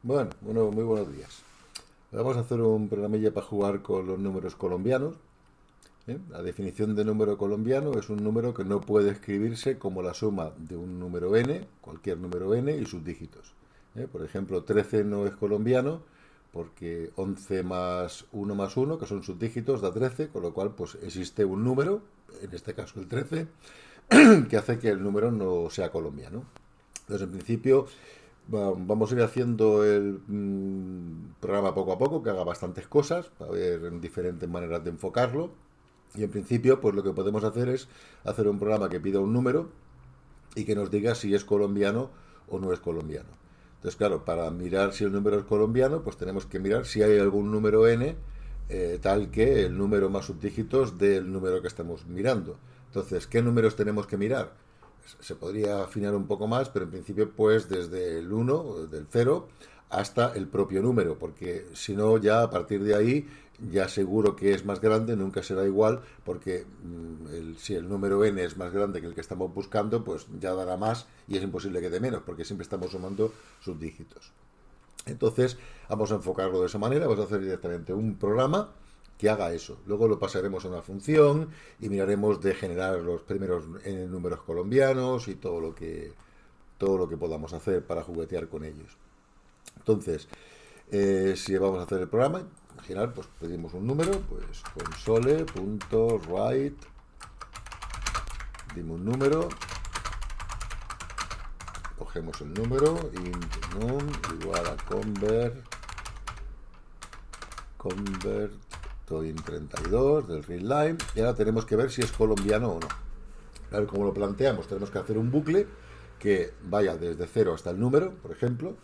Bueno, muy buenos días. Vamos a hacer un programilla para jugar con los números colombianos. ¿Eh? La definición de número colombiano es un número que no puede escribirse como la suma de un número n, cualquier número n, y sus dígitos. Por ejemplo, 13 no es colombiano porque 11 más uno, que son sus dígitos, da 13, con lo cual pues existe un número, en este caso el 13, que hace que el número no sea colombiano. Entonces, en principio, vamos a ir haciendo el programa poco a poco, que haga bastantes cosas, para ver diferentes maneras de enfocarlo. Y en principio, pues lo que podemos hacer es hacer un programa que pida un número y que nos diga si es colombiano o no es colombiano. Entonces, claro, para mirar si el número es colombiano, pues tenemos que mirar si hay algún número n tal que el número más subdígitos del número que estamos mirando. Entonces, ¿qué números tenemos que mirar? Se podría afinar un poco más, pero en principio pues desde el 1, del 0, hasta el propio número, porque si no ya a partir de ahí ya seguro que es más grande, nunca será igual, porque si el número n es más grande que el que estamos buscando, pues ya dará más y es imposible que dé menos, porque siempre estamos sumando sus dígitos. Entonces vamos a enfocarlo de esa manera, vamos a hacer directamente un programa que haga eso. Luego lo pasaremos a una función y miraremos de generar los primeros números colombianos y todo lo que podamos hacer para juguetear con ellos. Entonces, si vamos a hacer el programa, imaginar, pues pedimos un número, pues console.write, dimos un número, cogemos el número, int num igual a convert in 32 del readline, y ahora tenemos que ver si es colombiano o no. A ver cómo lo planteamos. Tenemos que hacer un bucle que vaya desde 0 hasta el número, por ejemplo.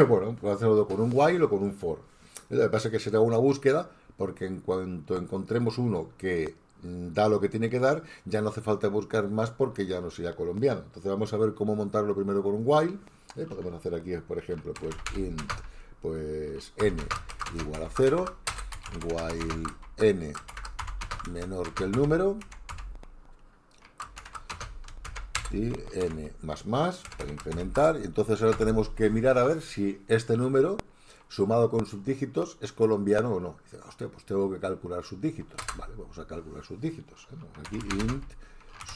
Bueno, puedo hacerlo con un while o con un for. Lo que pasa es que será una búsqueda, porque en cuanto encontremos uno que da lo que tiene que dar, ya no hace falta buscar más porque ya no sería colombiano. Entonces vamos a ver cómo montarlo primero con un while. Podemos hacer aquí, por ejemplo, pues int pues n igual a 0, while n menor que el número, y n más para incrementar. Y entonces ahora tenemos que mirar a ver si este número sumado con sus dígitos es colombiano o no. Dice, hostia, pues tengo que calcular sus dígitos. Vale, vamos a calcular sus dígitos. Aquí int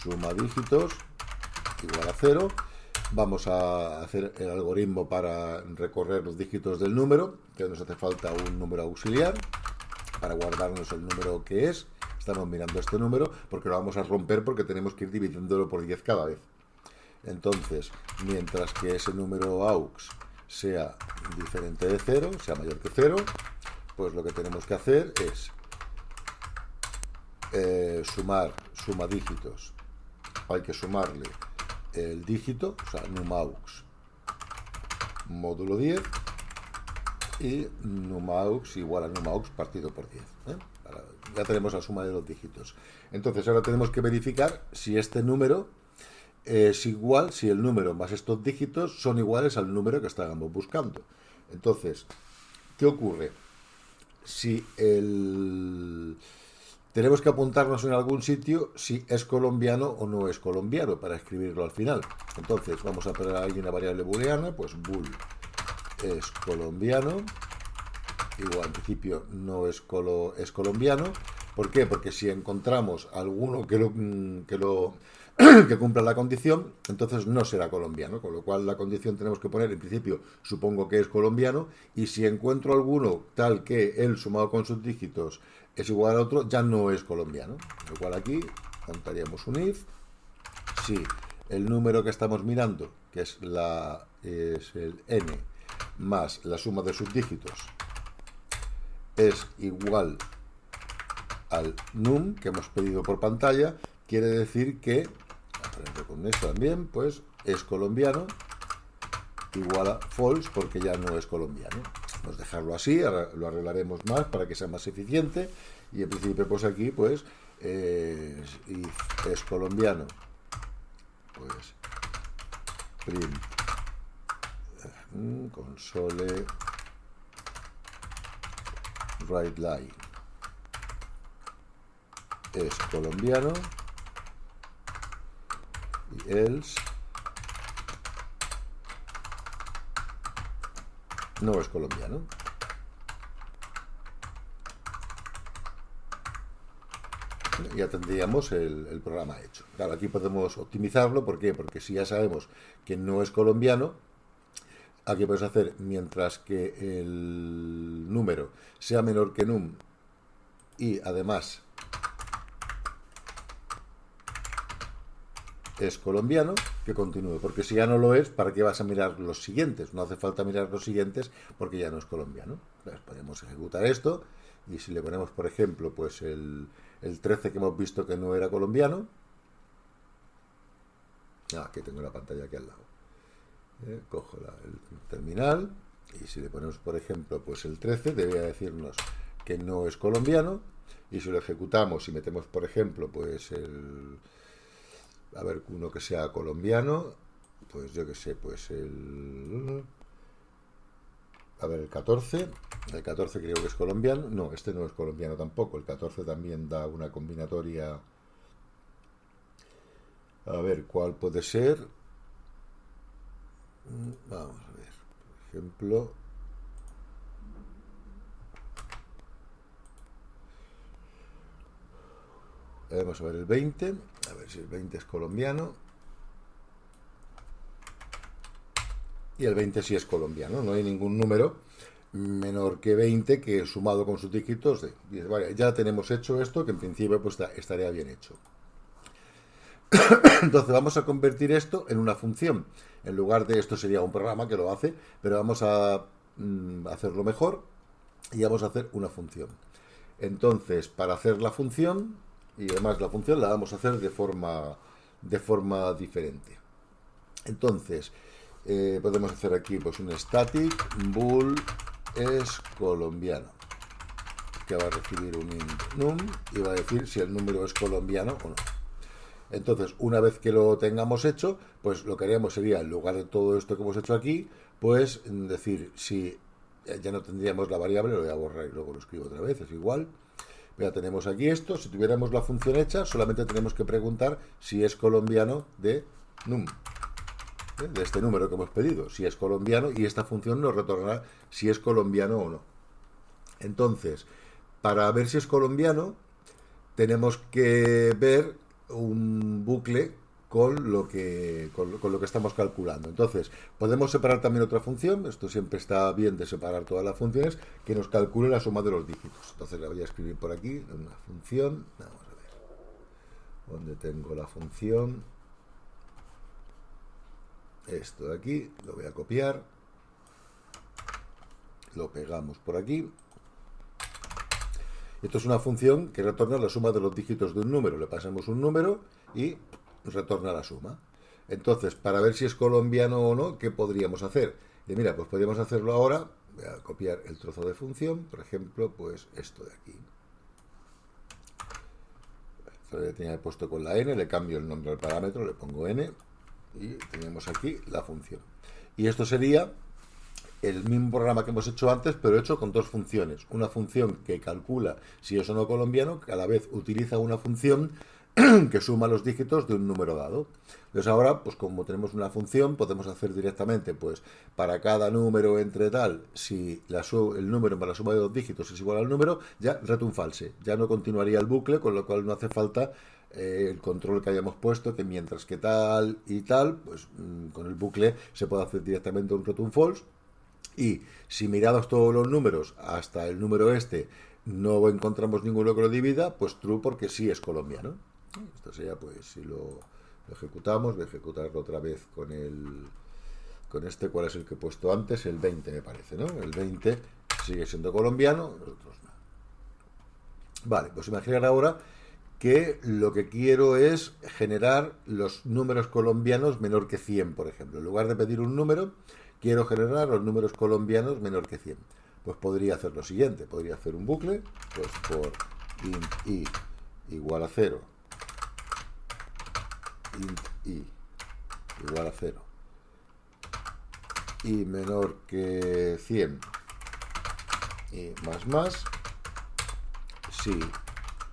suma dígitos igual a 0. Vamos a hacer el algoritmo para recorrer los dígitos del número, que nos hace falta un número auxiliar para guardarnos el número que es. Estamos mirando este número porque lo vamos a romper porque tenemos que ir dividiéndolo por 10 cada vez. Entonces, mientras que ese número aux sea diferente de 0, sea mayor que 0, pues lo que tenemos que hacer es suma dígitos. Hay que sumarle el dígito, o sea, numaux módulo 10, y numaux igual a numaux partido por 10. Ya tenemos la suma de los dígitos. Entonces ahora tenemos que verificar si este número es igual, si el número más estos dígitos son iguales al número que estábamos buscando. Entonces, ¿qué ocurre? Si tenemos que apuntarnos en algún sitio si es colombiano o no es colombiano para escribirlo al final. Entonces vamos a poner ahí una variable booleana, pues bool es colombiano, igual al principio no es colombiano. ¿Por qué? Porque si encontramos alguno que cumpla la condición, entonces no será colombiano, con lo cual la condición tenemos que poner, en principio, supongo que es colombiano, y si encuentro alguno tal que él sumado con sus dígitos es igual a otro, ya no es colombiano. Con lo cual aquí montaríamos un if, si el número que estamos mirando, que es el n, más la suma de sus dígitos, es igual al num que hemos pedido por pantalla, quiere decir que, con esto también, pues es colombiano, igual a false, porque ya no es colombiano. Vamos a dejarlo así, ahora lo arreglaremos más para que sea más eficiente, y en principio pues aquí pues es colombiano, pues print console write line es colombiano, y else no es colombiano. Ya tendríamos el programa hecho. Claro, aquí podemos optimizarlo. ¿Por qué? Porque si ya sabemos que no es colombiano, aquí podemos hacer, mientras que el número sea menor que num y además es colombiano, que continúe, porque si ya no lo es, ¿para qué vas a mirar los siguientes? No hace falta mirar los siguientes porque ya no es colombiano. Entonces podemos ejecutar esto y si le ponemos, por ejemplo, pues el 13 que hemos visto que no era colombiano, aquí tengo la pantalla aquí al lado, cojo el terminal y si le ponemos, por ejemplo, pues el 13 debería decirnos que no es colombiano, y si lo ejecutamos y metemos, por ejemplo, pues a ver, uno que sea colombiano, pues yo que sé, pues a ver, el 14 creo que es colombiano. No, este no es colombiano tampoco. El 14 también da una combinatoria. A ver, ¿cuál puede ser? Vamos a ver, por ejemplo, vamos a ver el 20, a ver si el 20 es colombiano. Y el 20 sí es colombiano, no hay ningún número menor que 20 que sumado con sus dígitos de 10. Vale, ya tenemos hecho esto, que en principio pues estaría bien hecho. Entonces vamos a convertir esto en una función. En lugar de esto sería un programa que lo hace, pero vamos a hacerlo mejor y vamos a hacer una función. Entonces, para hacer la función, y además la función la vamos a hacer de forma diferente. Entonces, podemos hacer aquí pues un static bool es colombiano, que va a recibir un int num y va a decir si el número es colombiano o no. Entonces, una vez que lo tengamos hecho, pues lo que haríamos sería, en lugar de todo esto que hemos hecho aquí, pues decir si ya no tendríamos la variable, lo voy a borrar y luego lo escribo otra vez, es igual. Ya tenemos aquí esto, si tuviéramos la función hecha, solamente tenemos que preguntar si es colombiano de num, de este número que hemos pedido, si es colombiano, y esta función nos retornará si es colombiano o no. Entonces, para ver si es colombiano, tenemos que ver un bucle con lo que estamos calculando. Entonces, podemos separar también otra función. Esto siempre está bien de separar todas las funciones, que nos calcule la suma de los dígitos. Entonces la voy a escribir por aquí, una función. Vamos a ver dónde tengo la función. Esto de aquí lo voy a copiar, lo pegamos por aquí. Esto es una función que retorna la suma de los dígitos de un número. Le pasamos un número y retorna la suma. Entonces, para ver si es colombiano o no, ¿qué podríamos hacer? Y mira, pues podríamos hacerlo ahora. Voy a copiar el trozo de función, por ejemplo, pues esto de aquí. Lo tenía puesto con la n, le cambio el nombre al parámetro, le pongo n y tenemos aquí la función. Y esto sería el mismo programa que hemos hecho antes, pero hecho con dos funciones. Una función que calcula si es o no colombiano, que a la vez utiliza una función que suma los dígitos de un número dado. Entonces ahora, pues como tenemos una función, podemos hacer directamente, pues para cada número entre tal, si el número para la suma de dos dígitos es igual al número, ya return false. Ya no continuaría el bucle, con lo cual no hace falta el control que hayamos puesto, que mientras que tal y tal, pues con el bucle se puede hacer directamente un return false. Y si mirados todos los números hasta el número este no encontramos ninguno que lo divida, pues true, porque sí es colombiano. Esto sería, pues, si lo ejecutamos, voy a ejecutarlo otra vez con este, ¿cuál es el que he puesto antes? El 20 me parece, ¿no? El 20 sigue siendo colombiano, nosotros no. Vale, pues imaginar ahora que lo que quiero es generar los números colombianos menor que 100, por ejemplo. En lugar de pedir un número, quiero generar los números colombianos menor que 100. Pues podría hacer lo siguiente, podría hacer un bucle, pues por int i igual a 0, int i igual a 0, y menor que 100, y más, si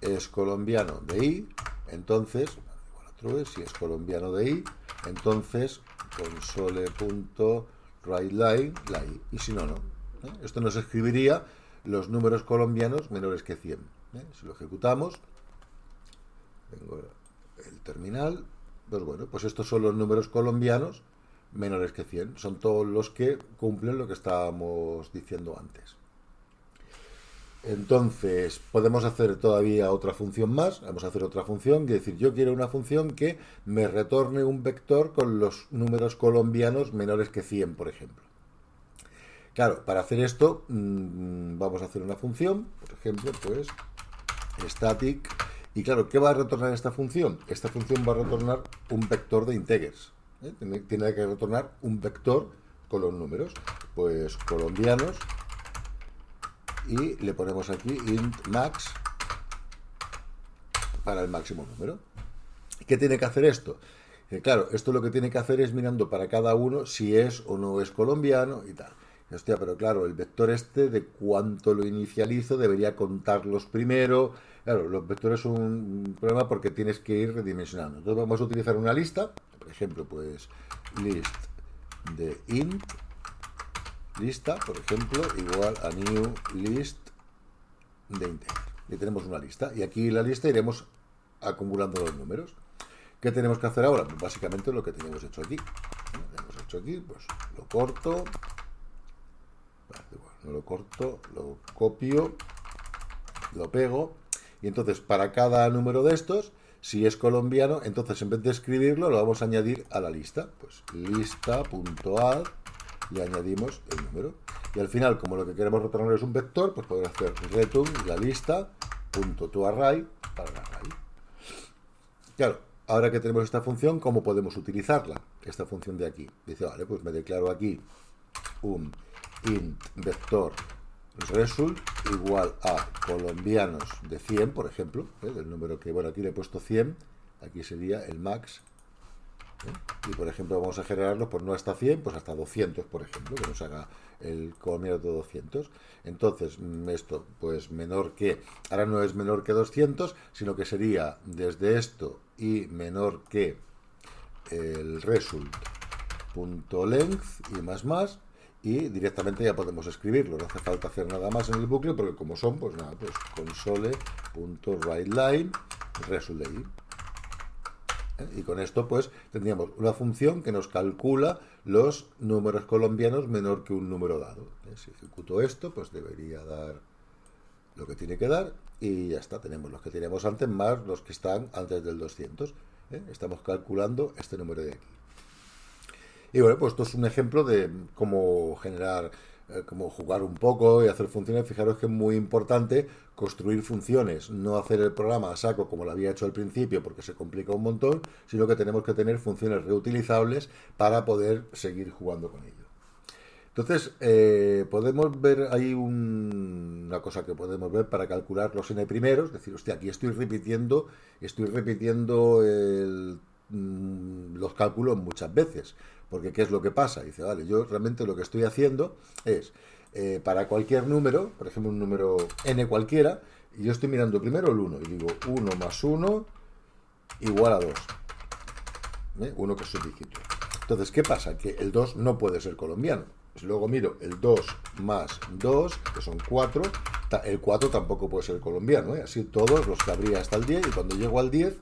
es colombiano de i, entonces, igual a true, si es colombiano de i, entonces console.writeLine, la i, y si no, no. Esto nos escribiría los números colombianos menores que 100. Si lo ejecutamos, tengo el terminal, pues bueno, pues estos son los números colombianos menores que 100. Son todos los que cumplen lo que estábamos diciendo antes. Entonces, podemos hacer todavía otra función más. Vamos a hacer otra función, que es decir, yo quiero una función que me retorne un vector con los números colombianos menores que 100, por ejemplo. Claro, para hacer esto, vamos a hacer una función, por ejemplo, pues, static. Y claro, ¿qué va a retornar esta función? Esta función va a retornar un vector de integers. Tiene que retornar un vector con los números, pues colombianos, y le ponemos aquí int max para el máximo número. ¿Qué tiene que hacer esto? Claro, esto lo que tiene que hacer es mirando para cada uno si es o no es colombiano y tal. Hostia, pero claro, el vector este de cuánto lo inicializo debería contarlos primero. Claro, los vectores son un problema porque tienes que ir redimensionando. Entonces vamos a utilizar una lista, por ejemplo, pues list de int, lista, por ejemplo, igual a new list de integer. Y tenemos una lista. Y aquí en la lista iremos acumulando los números. ¿Qué tenemos que hacer ahora? Pues básicamente lo que tenemos hecho aquí. Hemos hecho aquí, pues lo corto. No lo corto, lo copio, lo pego. Y entonces para cada número de estos, si es colombiano, entonces en vez de escribirlo, lo vamos a añadir a la lista. Pues lista.add, le añadimos el número. Y al final, como lo que queremos retornar es un vector, pues podemos hacer return la lista.toArray para el array. Claro, ahora que tenemos esta función, ¿cómo podemos utilizarla? Esta función de aquí. Dice, vale, pues me declaro aquí un int vector result igual a colombianos de 100, por ejemplo, del número que, bueno, aquí le he puesto 100, aquí sería el max, y por ejemplo vamos a generarlo, pues no hasta 100, pues hasta 200, por ejemplo, que nos haga el colombiano de 200. Entonces, esto, pues menor que, ahora no es menor que 200, sino que sería desde esto y menor que el result.length y más, y directamente ya podemos escribirlo, no hace falta hacer nada más en el bucle, porque como son, pues nada, pues console.writeLine result de ahí. Y con esto pues tendríamos una función que nos calcula los números colombianos menor que un número dado. Si ejecuto esto, pues debería dar lo que tiene que dar, y ya está, tenemos los que teníamos antes más los que están antes del 200. Estamos calculando este número de aquí. Y bueno, pues esto es un ejemplo de cómo generar, cómo jugar un poco y hacer funciones. Fijaros que es muy importante construir funciones, no hacer el programa a saco como lo había hecho al principio porque se complica un montón, sino que tenemos que tener funciones reutilizables para poder seguir jugando con ello. Entonces, podemos ver ahí una cosa que podemos ver para calcular los n primeros, es decir, hostia, aquí estoy repitiendo los cálculos muchas veces. Porque ¿qué es lo que pasa? Dice, vale, yo realmente lo que estoy haciendo es, para cualquier número, por ejemplo un número n cualquiera, y yo estoy mirando primero el 1, y digo 1 más 1 igual a 2. 1 que es subdígito. Entonces, ¿qué pasa? Que el 2 no puede ser colombiano. Si luego miro el 2 más 2, que son 4, el 4 tampoco puede ser colombiano. Así todos los que habría hasta el 10, y cuando llego al 10,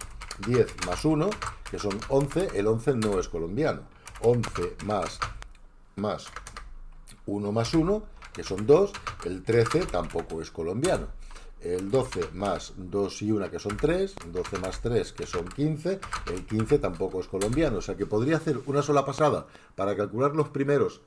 10 más 1, que son 11, el 11 no es colombiano. 11 más 1 más 1, que son 2, el 13 tampoco es colombiano. El 12 más 2 y 1, que son 3, 12 más 3, que son 15, el 15 tampoco es colombiano. O sea que podría hacer una sola pasada para calcular los primeros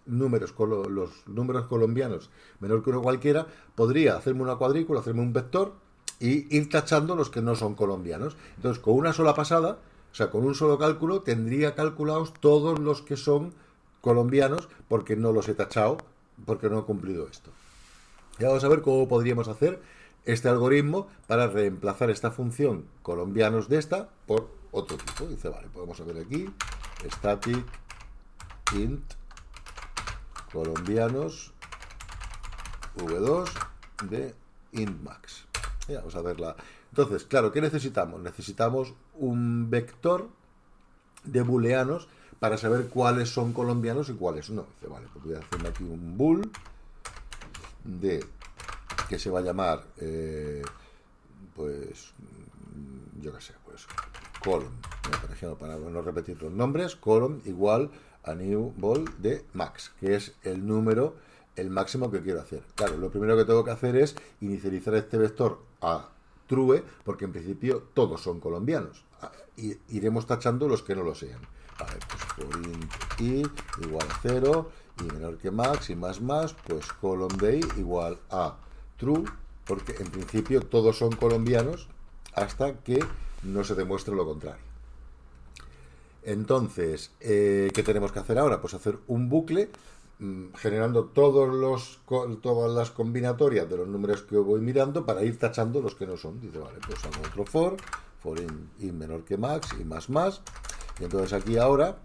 números, los números colombianos menor que uno cualquiera, podría hacerme una cuadrícula, hacerme un vector y ir tachando los que no son colombianos. Entonces, con una sola pasada, o sea, con un solo cálculo, tendría calculados todos los que son colombianos, porque no los he tachado, porque no he cumplido esto. Y vamos a ver cómo podríamos hacer este algoritmo para reemplazar esta función colombianos de esta por otro tipo. Dice, vale, podemos ver aquí, static int colombianos v2 de int max. Vamos a verla. Entonces, claro, ¿qué necesitamos? Necesitamos un vector de booleanos para saber cuáles son colombianos y cuáles no. Dice, vale, pues voy a hacerme aquí un bool de que se va a llamar, pues, yo qué sé, pues, column, por ejemplo, para no repetir los nombres, column igual a new ball de max, que es el número, el máximo que quiero hacer. Claro, lo primero que tengo que hacer es inicializar este vector a true, porque en principio todos son colombianos. Y iremos tachando los que no lo sean. Vale, pues for int i igual a 0 y menor que max y más, pues column de i igual a true, porque en principio todos son colombianos hasta que no se demuestre lo contrario. Entonces, ¿qué tenemos que hacer ahora? Pues hacer un bucle generando todas las combinatorias de los números que voy mirando para ir tachando los que no son. Dice, vale, pues hago otro for in menor que max y más. Y entonces aquí ahora,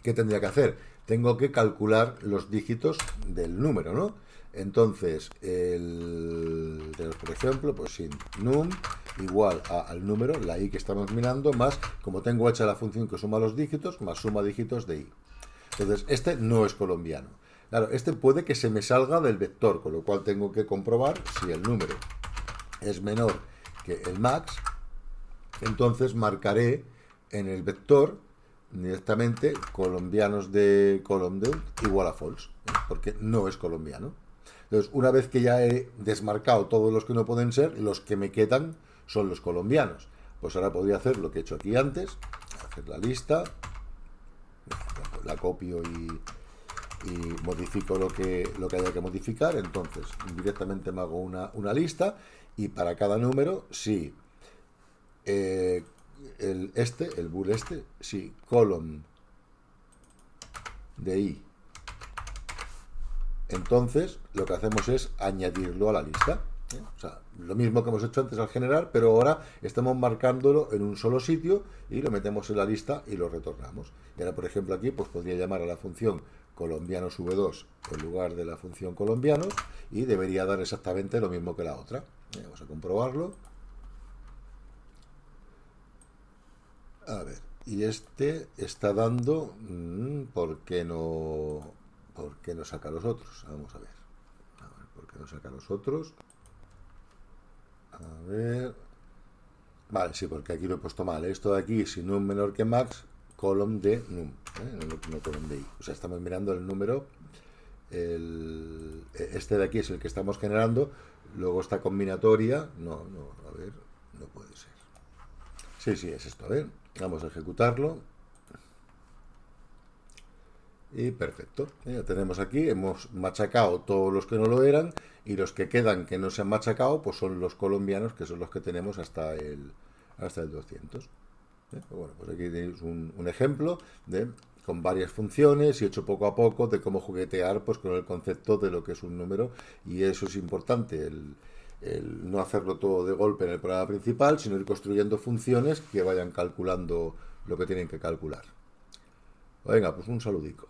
¿qué tendría que hacer? Tengo que calcular los dígitos del número, ¿no? Entonces, por ejemplo, pues sin num igual al número, la i que estamos mirando, más, como tengo hecha la función que suma los dígitos, más suma dígitos de i. Entonces, este no es colombiano. Claro, este puede que se me salga del vector, con lo cual tengo que comprobar si el número es menor que el max. Entonces marcaré en el vector directamente colombianos de column igual a false, porque no es colombiano. Entonces, una vez que ya he desmarcado todos los que no pueden ser, los que me quedan son los colombianos. Pues ahora podría hacer lo que he hecho aquí antes, hacer la lista, la copio y modifico lo que haya que modificar. Entonces, directamente me hago una lista y para cada número, si el bool si column de i, entonces lo que hacemos es añadirlo a la lista. O sea, lo mismo que hemos hecho antes al generar, pero ahora estamos marcándolo en un solo sitio y lo metemos en la lista y lo retornamos. Y ahora, por ejemplo, aquí pues podría llamar a la función colombianos v2 en lugar de la función colombianos y debería dar exactamente lo mismo que la otra. Vamos a comprobarlo. A ver, y este está dando... ¿Por qué no saca los otros? Vamos a ver. ¿Por qué no saca los otros? A ver. Vale, sí, porque aquí lo he puesto mal. Esto de aquí, si num menor que max, column de num, no column de i. O sea, estamos mirando el número. Este de aquí es el que estamos generando. Luego esta combinatoria. No, a ver, no puede ser. Sí, es esto. A ver, vamos a ejecutarlo. Y perfecto, ya tenemos aquí, hemos machacado todos los que no lo eran y los que quedan que no se han machacado pues son los colombianos, que son los que tenemos hasta el 200. Bueno, pues aquí tenéis un ejemplo con varias funciones y hecho poco a poco de cómo juguetear pues con el concepto de lo que es un número, y eso es importante, el no hacerlo todo de golpe en el programa principal, sino ir construyendo funciones que vayan calculando lo que tienen que calcular. Venga, pues un saludico.